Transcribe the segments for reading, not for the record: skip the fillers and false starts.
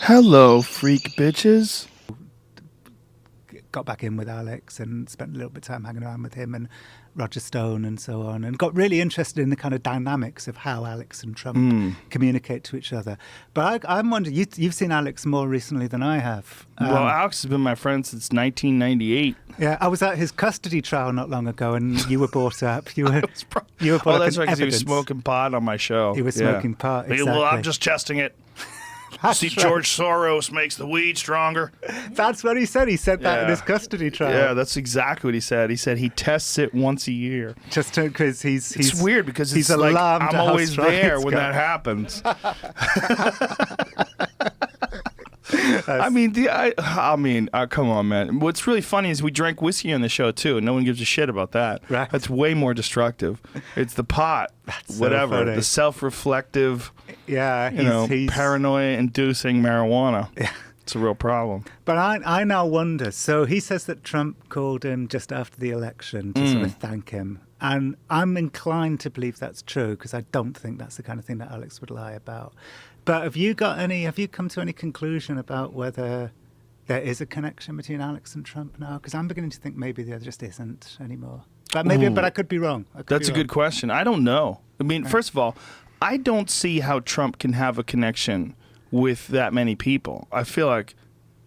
Hello, freak bitches. Got back in with Alex and spent a little bit of time hanging around with him and Roger Stone and so on, and got really interested in the kind of dynamics of how Alex and Trump communicate to each other. But I'm wondering, you've seen Alex more recently than I have. Well, Alex has been my friend since 1998. Yeah, I was at his custody trial not long ago, and you were brought up. You were that's brought right, up because he was smoking pot on my show. He was smoking pot, exactly. Well, I'm just testing it. See, right. George Soros makes the weed stronger. That's what he said. He said that in his custody trial. Yeah, that's exactly what he said. He said he tests it once a year. Just because he's It's weird because he's it's like alarmed I'm at how always strong there it's when got. that happens. I mean, come on, man. What's really funny is we drank whiskey on the show too, and no one gives a shit about that. Right. That's way more destructive. It's the pot, That's whatever, so funny. the self-reflective, Yeah, he's paranoia-inducing marijuana. Yeah. It's a real problem. But I now wonder. So he says that Trump called him just after the election to sort of thank him, and I'm inclined to believe that's true because I don't think that's the kind of thing that Alex would lie about. But have you come to any conclusion about whether there is a connection between Alex and Trump now? Because I'm beginning to think maybe there just isn't anymore. But but I could be wrong. That's a good question. I don't know. I mean, first of all, I don't see how Trump can have a connection with that many people. I feel like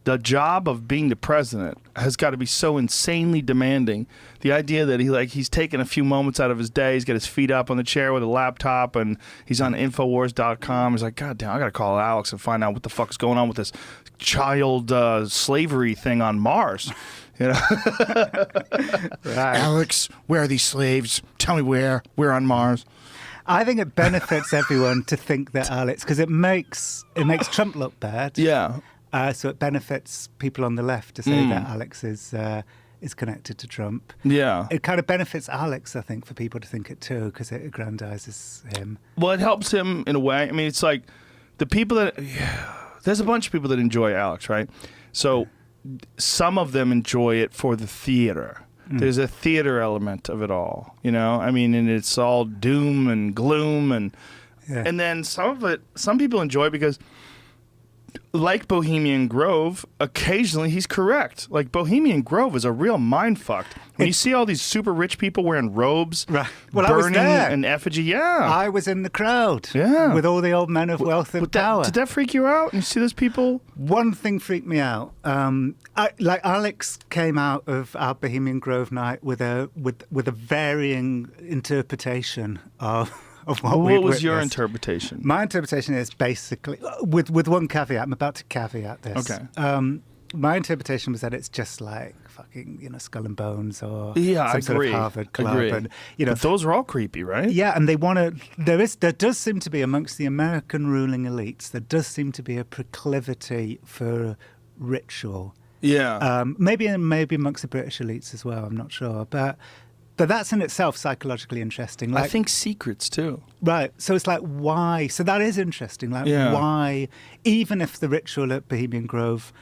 the job of being the president has got to be so insanely demanding. The idea that he's taking a few moments out of his day, he's got his feet up on the chair with a laptop, and he's on Infowars.com. He's like, God damn, I got to call Alex and find out what the fuck is going on with this child slavery thing on Mars. You know? Right. Alex, where are these slaves? Tell me where. We're on Mars. I think it benefits everyone to think that Alex, because it makes Trump look bad. Yeah. So it benefits people on the left to say that Alex is connected to Trump. Yeah. It kind of benefits Alex, I think, for people to think it too, because it aggrandizes him. Well, it helps him in a way. I mean, it's like the people that there's a bunch of people that enjoy Alex, right? So some of them enjoy it for the theater. There's a theater element of it all, you know? I mean, and it's all doom and gloom, and then some people enjoy it because, like Bohemian Grove, occasionally he's correct. Like, Bohemian Grove is a real mind fuck. When you see all these super rich people wearing robes, Right. Well, I was burning there. an effigy, I was in the crowd with all the old men of wealth and power. Did that freak you out? You see those people? One thing freaked me out. Alex came out of our Bohemian Grove night with a varying interpretation of what What was your witnessed. interpretation? My interpretation is basically, with one caveat, I'm about to caveat this. Okay. My interpretation was that it's just like fucking, Skull and Bones or Yeah, some I sort agree. of Harvard club. Agree. And, But those are all creepy, right? yeah, and they want to. There does seem to be amongst the American ruling elites. There does seem to be a proclivity for ritual. Yeah. Maybe amongst the British elites as well. I'm not sure, but that's in itself psychologically interesting. Like, I think secrets, too. right. So it's like, why? So that is interesting. Like, why? Even if the ritual at Bohemian Grove,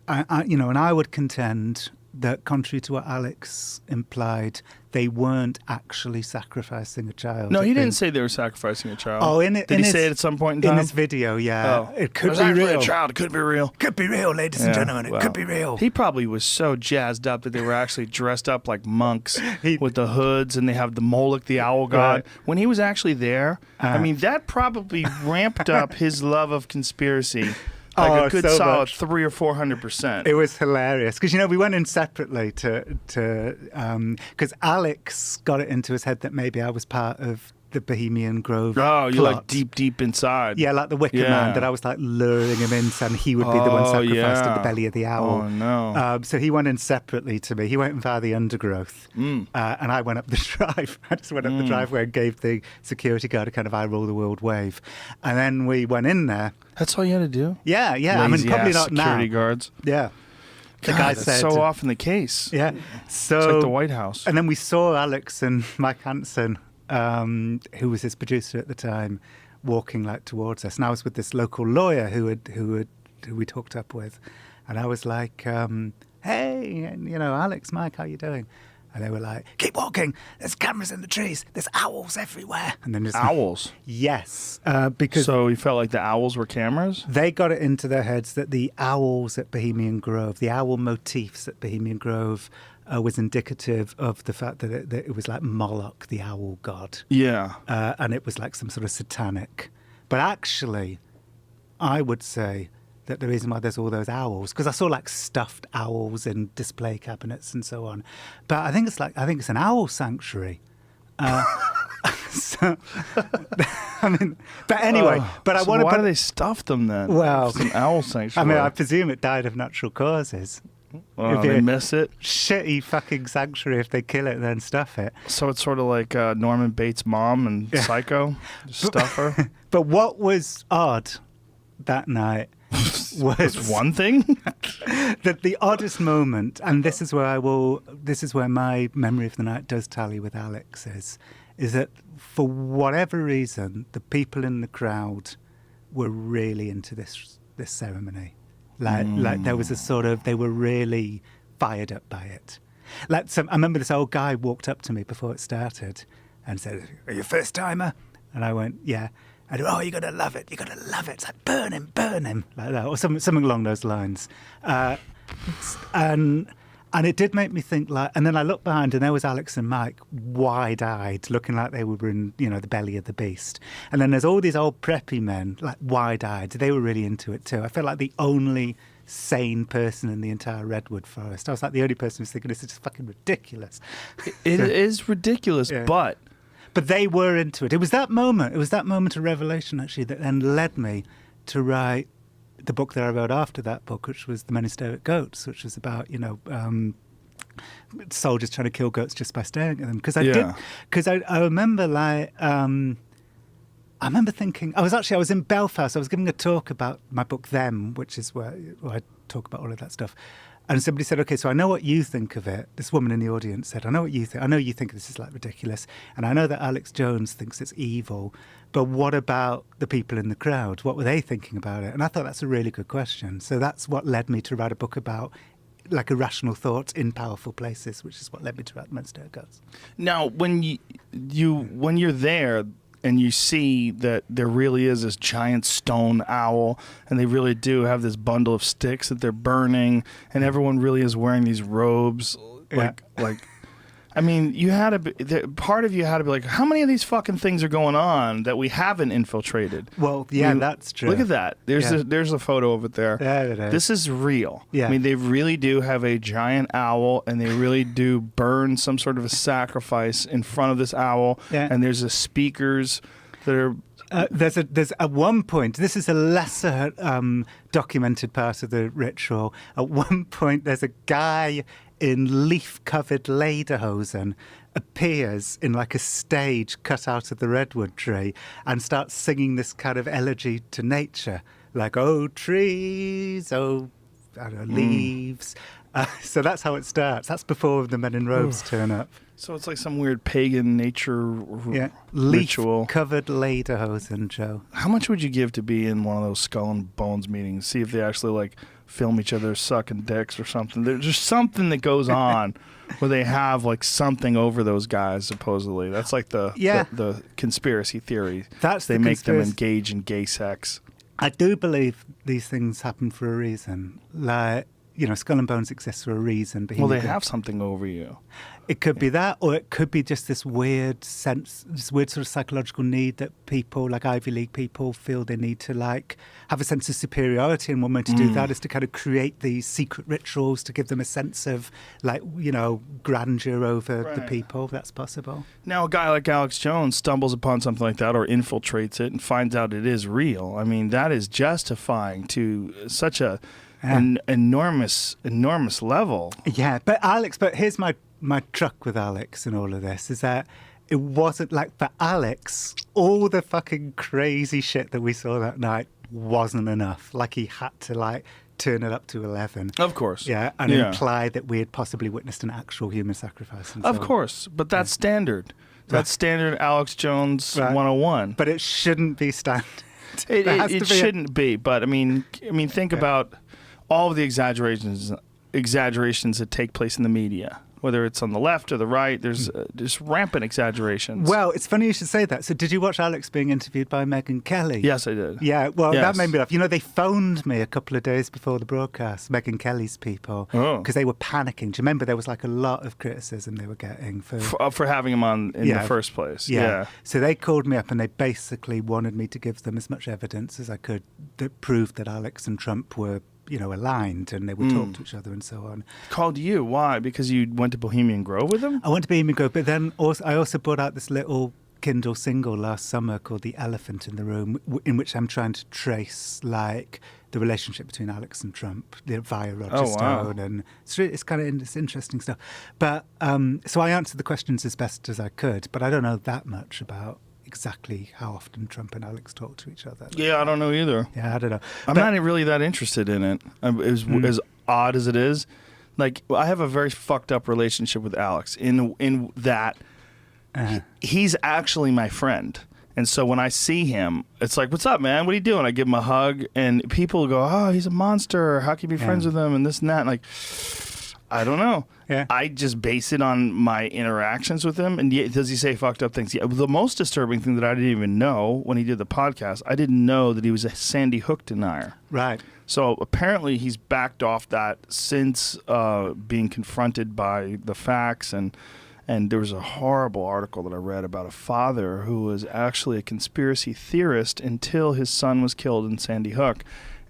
and I would contend that, contrary to what Alex implied, they weren't actually sacrificing a child. No, he didn't say they were sacrificing a child. Oh, Did he say it at some point in time? In this video, yeah. Oh. It could It was be actually real. a child. It could be real. Could be real, ladies and gentlemen. It well, could be real. He probably was so jazzed up that they were actually dressed up like monks with the hoods, and they have the Moloch, the owl god. Right. When he was actually there, I mean, that probably ramped up his love of conspiracy. Like a good so solid much. 300 or 400%. It was hilarious because we went in separately because Alex got it into his head that maybe I was part of the Bohemian Grove. Oh, you're plot. like deep inside. Yeah, like the Wicker Man, that I was like luring him in, saying he would be the one sacrificed in the belly of the owl. Oh, no. So he went in separately to me. He went in via the undergrowth, and I went up the drive. I just went up the driveway and gave the security guard a kind of I rule the world wave. And then we went in there. That's all you had to do? Yeah. I mean, probably not now. Security guards. Yeah. The God, guy that's said, so often the case. Yeah. So It's like the White House. And then we saw Alex and Mike Hansen, who was his producer at the time, walking like towards us. And I was with this local lawyer who we talked up with, and I was like, "Hey, and, Alex, Mike, how you doing?" And they were like, keep walking. There's cameras in the trees. There's owls everywhere. And then just Owls? Yes. Because So you felt like the owls were cameras? they got it into their heads that the owls at Bohemian Grove, the owl motifs at Bohemian Grove, was indicative of the fact that it was like Moloch, the owl god. Yeah. And it was like some sort of satanic. But actually, I would say that the reason why there's all those owls, because I saw like stuffed owls in display cabinets and so on. But I think it's an owl sanctuary. So, I mean, but anyway, but I So want to. why do they stuff them then? Well, It's an owl I sanctuary. mean, I presume it died of natural causes. Well, if they you- miss it. Shitty fucking sanctuary if they kill it and then stuff it. So it's sort of like Norman Bates' mom and Psycho. Just stuff her. But what was odd that night was It's one thing. that the oddest moment, and this is where my memory of the night does tally with Alex's, is that for whatever reason, the people in the crowd were really into this ceremony. Like there was a sort of, they were really fired up by it. I remember this old guy walked up to me before it started and said, "Are you a first timer?" And I went, "Yeah." And he went, "Oh, you're going to love it. You're going to love it." It's like, burn him, like that, or something along those lines. And it did make me think, like, and then I looked behind and there was Alex and Mike wide-eyed, looking like they were in, the belly of the beast. And then there's all these old preppy men, like wide-eyed. They were really into it too. I felt like the only sane person in the entire redwood forest. I was like the only person who's thinking, this is just fucking ridiculous. It is ridiculous, Yeah. but they were into it. It was that moment of revelation, actually, that then led me to write the book that I wrote after that book, which was The Men Who Stare at Goats, which was about, soldiers trying to kill goats just by staring at them. Because I remember, like, I remember thinking, I was in Belfast, I was giving a talk about my book Them, which is where I talk about all of that stuff. And somebody said, "Okay, so I know what you think of it." This woman in the audience said, "I know what you think. I know you think this is like ridiculous. And I know that Alex Jones thinks it's evil. But what about the people in the crowd? What were they thinking about it?" And I thought that's a really good question. So that's what led me to write a book about like irrational thoughts in powerful places, which is what led me to write The Men Who Stare at Goats. now when you're there and you see that there really is this giant stone owl, and they really do have this bundle of sticks that they're burning, and everyone really is wearing these robes, like I mean, part of you had to be like, how many of these fucking things are going on that we haven't infiltrated? Well, yeah, I mean, that's true. Look at that. There's a photo of it there. There it is. This is real. Yeah. I mean, they really do have a giant owl, and they really do burn some sort of a sacrifice in front of this owl. Yeah. And there's the speakers that are. There's at one point, this is a lesser documented part of the ritual. At one point, there's a guy in leaf-covered lederhosen appears in like a stage cut out of the redwood tree and starts singing this kind of elegy to nature, like, "Oh, trees, oh, I don't know, leaves." So that's how it starts. That's before the men in robes turn up. So it's like some weird pagan nature Yeah, ritual. leaf-covered lederhosen, Joe. How much would you give to be in one of those Skull and Bones meetings? See if they actually like film each other sucking dicks or something. There's just something that goes on where they have like something over those guys. Supposedly, that's like the conspiracy theory. That's they the make them conspiracy. engage in gay sex. I do believe these things happen for a reason. Like, Skull and Bones exists for a reason. Well, they have something over you. It could be that, or it could be just this weird sense, this weird sort of psychological need that people, like Ivy League people, feel they need to like have a sense of superiority. And one way to do that is to kind of create these secret rituals to give them a sense of like, grandeur over the Right. people. That's possible. Now, a guy like Alex Jones stumbles upon something like that or infiltrates it and finds out it is real. I mean, that is justifying to such an enormous level. Yeah, but here's my truck with Alex and all of this is that it wasn't like, for Alex, all the fucking crazy shit that we saw that night wasn't enough. Like, he had to like turn it up to 11. Of course. Yeah, and imply that we had possibly witnessed an actual human sacrifice. And Of so on. course, but that's standard. That's standard Alex Jones Right. 101. But it shouldn't be standard. It There has to be shouldn't be, but I mean, think about all of the exaggerations that take place in the media. whether it's on the left or the right. There's just rampant exaggerations. Well, it's funny you should say that. So did you watch Alex being interviewed by Megyn Kelly? Yes, I did. Yeah, well, Yes. that made me laugh. You know, they phoned me a couple of days before the broadcast, Megyn Kelly's people, because they were panicking. Do you remember there was like a lot of criticism they were getting for having him on in the first place. Yeah. So they called me up and they basically wanted me to give them as much evidence as I could that proved that Alex and Trump were, you know, aligned and they would talk to each other and so on. Called you? Why? Because you went to Bohemian Grove with him? I went to Bohemian Grove, but then I also brought out this little Kindle single last summer called The Elephant in the Room, in which I'm trying to trace like the relationship between Alex and Trump via Roger Stone, and it's interesting stuff. But so I answered the questions as best as I could, but I don't know that much about exactly how often Trump and Alex talk to each other. Yeah, I don't know either. Yeah, I don't know. I'm not really that interested in it. As odd as it is, like I have a very fucked up relationship with Alex in that he's actually my friend. And so when I see him, it's like, what's up, man? What are you doing? I give him a hug, and people go, oh, he's a monster. How can you be friends with him? And this and that. And like, I don't know. Yeah. I just base it on my interactions with him. And does he say fucked up things? Yeah. The most disturbing thing that I didn't even know when he did the podcast, I didn't know that he was a Sandy Hook denier. Right. So apparently he's backed off that since being confronted by the facts. And there was a horrible article that I read about a father who was actually a conspiracy theorist until his son was killed in Sandy Hook.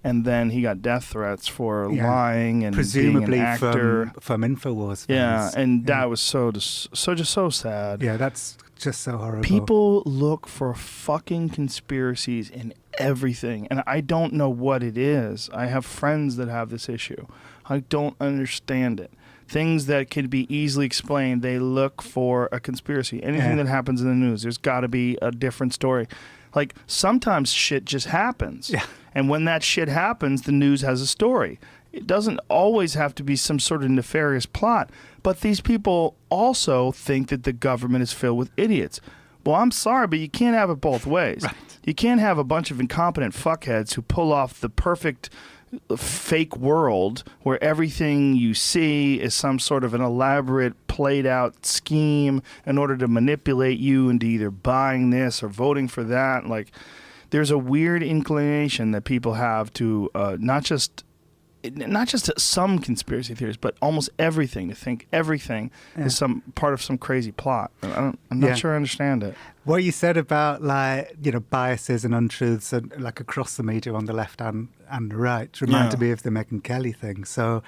And then he got death threats for lying and presumably being an actor. From InfoWars fans. Yeah, and that was so sad. Yeah, that's just so horrible. People look for fucking conspiracies in everything, and I don't know what it is. I have friends that have this issue. I don't understand it. Things that could be easily explained, they look for a conspiracy. Anything that happens in the news, there's got to be a different story. Like, sometimes shit just happens. Yeah. And when that shit happens, the news has a story. It doesn't always have to be some sort of nefarious plot. But these people also think that the government is filled with idiots. Well, I'm sorry, but you can't have it both ways. Right. You can't have a bunch of incompetent fuckheads who pull off the perfect fake world where everything you see is some sort of an elaborate played out scheme in order to manipulate you into either buying this or voting for that. Like, there's a weird inclination that people have to not just some conspiracy theories, but almost everything, to think everything is some part of some crazy plot. I'm not sure I understand it. What you said about, like, you know, biases and untruths and, like, across the media on the left and the right reminded me of the Megyn Kelly thing. So,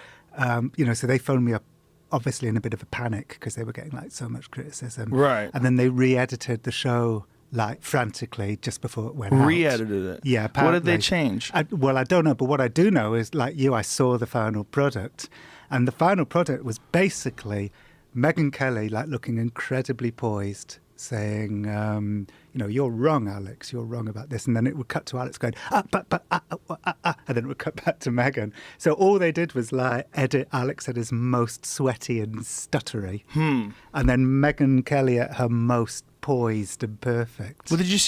you know, so they phoned me up obviously in a bit of a panic because they were getting like so much criticism. Right. And then they re-edited the show like frantically just before it went out. Re-edited it? Yeah, apparently. What did they change? Well, I don't know, but what I do know is, like you, I saw the final product, and the final product was basically Megyn Kelly, like, looking incredibly poised, saying, you know, you're wrong, Alex, you're wrong about this. And then it would cut to Alex going, and then it would cut back to Megyn. So all they did was, like, edit Alex at his most sweaty and stuttery. And then Megyn Kelly at her most poised and perfect. Well, did you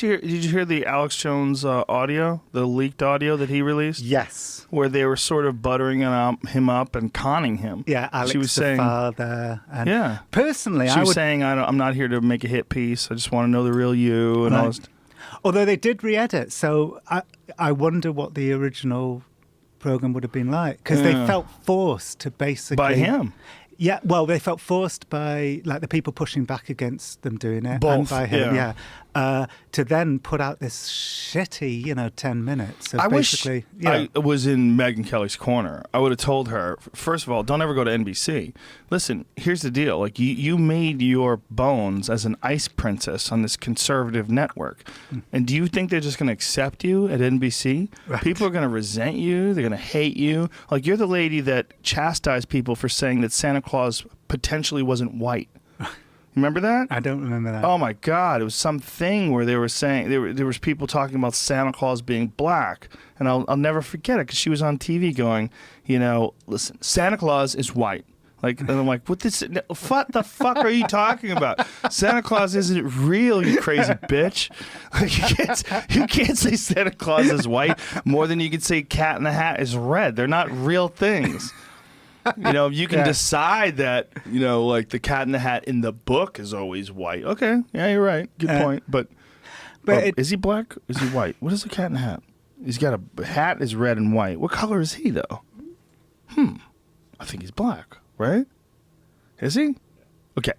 hear the Alex Jones audio, the leaked audio that he released? Yes. Where they were sort of buttering him up and conning him. Yeah, Alex, she was the saying, father. And personally, she was saying, I'm not here to make a hit piece. I just want to know the real you and all this. Although they did re-edit, so I wonder what the original program would have been like, because they felt forced to basically by him. Yeah, well, they felt forced by, like, the people pushing back against them doing it. Both, and by him, to then put out this shitty, 10 minutes. I wish I was in Megyn Kelly's corner. I would have told her, first of all, don't ever go to NBC. Listen, here's the deal. Like, you made your bones as an ice princess on this conservative network. And do you think they're just going to accept you at NBC? Right. People are going to resent you. They're going to hate you. Like, you're the lady that chastised people for saying that Santa Claus potentially wasn't white. Remember that? I don't remember that. Oh my God! It was something where they were saying there was people talking about Santa Claus being black, and I'll never forget it because she was on TV going, listen, Santa Claus is white. Like, and I'm like, what the fuck are you talking about? Santa Claus isn't real, you crazy bitch. Like, you can't say Santa Claus is white more than you can say Cat in the Hat is red. They're not real things. You know, you can Yeah. decide that, you know, like the Cat in the Hat in the book is always white. Okay, yeah, you're right. Good point. But is he black? Is he white? What is the Cat in the Hat? He's got a hat is red and white. What color is he though? I think he's black, right? Is he? Okay.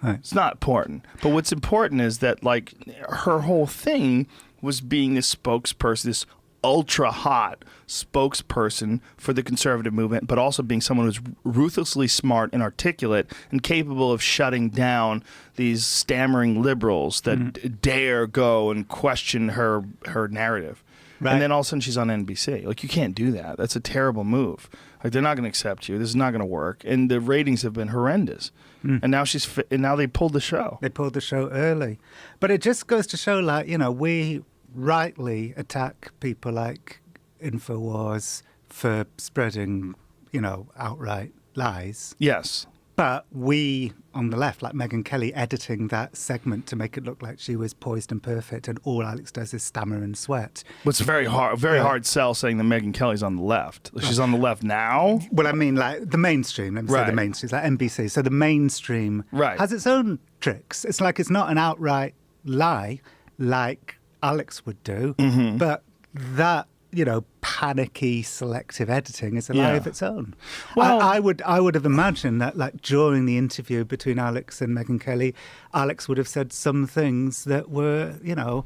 Right. It's not important. But what's important is that, like, her whole thing was being this spokesperson, this ultra hot spokesperson for the conservative movement, but also being someone who's ruthlessly smart and articulate and capable of shutting down these stammering liberals that dare go and question her narrative. Right. And then all of a sudden she's on NBC. Like, you can't do that. That's a terrible move. Like, they're not going to accept you. This is not going to work. And the ratings have been horrendous. And now now they pulled the show. They pulled the show early. But it just goes to show, like, you know, we rightly attack people like InfoWars for spreading, you know, outright lies. Yes. But we, on the left, like Megyn Kelly, editing that segment to make it look like she was poised and perfect, and all Alex does is stammer and sweat. What's very hard sell saying that Megyn Kelly's on the left. She's on the left now? Well, I mean, like, the mainstream, let me say the mainstream, it's like NBC. So the mainstream has its own tricks. It's like it's not an outright lie like Alex would do, but that, you know, panicky selective editing is a lie of its own. Well, I would have imagined that, like, during the interview between Alex and Megyn Kelly, Alex would have said some things that were, you know,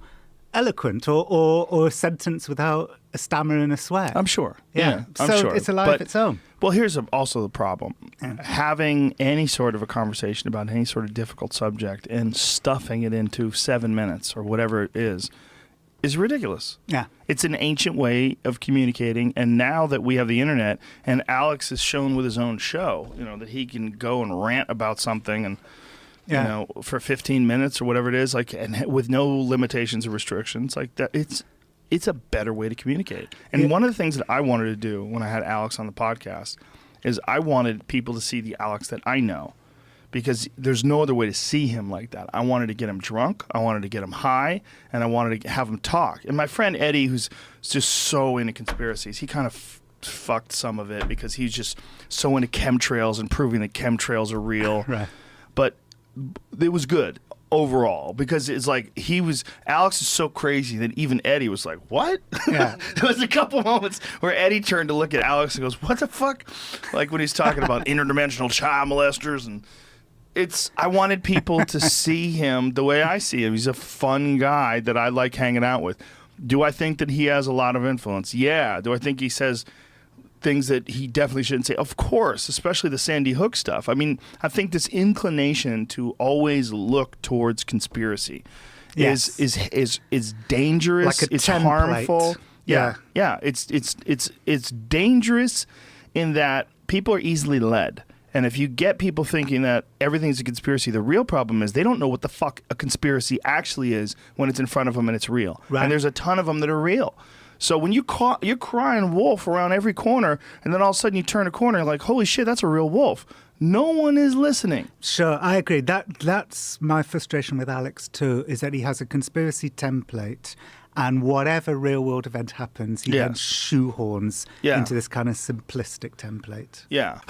eloquent or a sentence without a stammer and a swear. I'm sure. Yeah. I'm so sure. It's a lie of its own. Well, here's also the problem. Having any sort of a conversation about any sort of difficult subject and stuffing it into 7 minutes or whatever it is ridiculous. Yeah. It's an ancient way of communicating, and now that we have the internet, and Alex has shown with his own show, you know, that he can go and rant about something and you know, for 15 minutes or whatever it is, like, and with no limitations or restrictions, like that, it's a better way to communicate. And one of the things that I wanted to do when I had Alex on the podcast is I wanted people to see the Alex that I know, because there's no other way to see him like that. I wanted to get him drunk, I wanted to get him high, and I wanted to have him talk. And my friend Eddie, who's just so into conspiracies, he kind of fucked some of it because he's just so into chemtrails and proving that chemtrails are real. Right. But it was good overall, because it's like Alex is so crazy that even Eddie was like, what? Yeah. There was a couple moments where Eddie turned to look at Alex and goes, what the fuck? Like when he's talking about interdimensional child molesters. And I wanted people to see him the way I see him. He's a fun guy that I like hanging out with. Do I think that he has a lot of influence? Yeah. Do I think he says things that he definitely shouldn't say? Of course, especially the Sandy Hook stuff. I mean, I think this inclination to always look towards conspiracy is dangerous. Like a it's template. Harmful. Yeah. It's dangerous in that people are easily led. And if you get people thinking that everything's a conspiracy, the real problem is they don't know what the fuck a conspiracy actually is when it's in front of them and it's real. Right. And there's a ton of them that are real. So when you're crying wolf around every corner, and then all of a sudden you turn a corner, and you're like, holy shit, that's a real wolf. No one is listening. Sure, I agree. That's my frustration with Alex too, is that he has a conspiracy template, and whatever real world event happens, he then shoehorns into this kind of simplistic template. Yeah.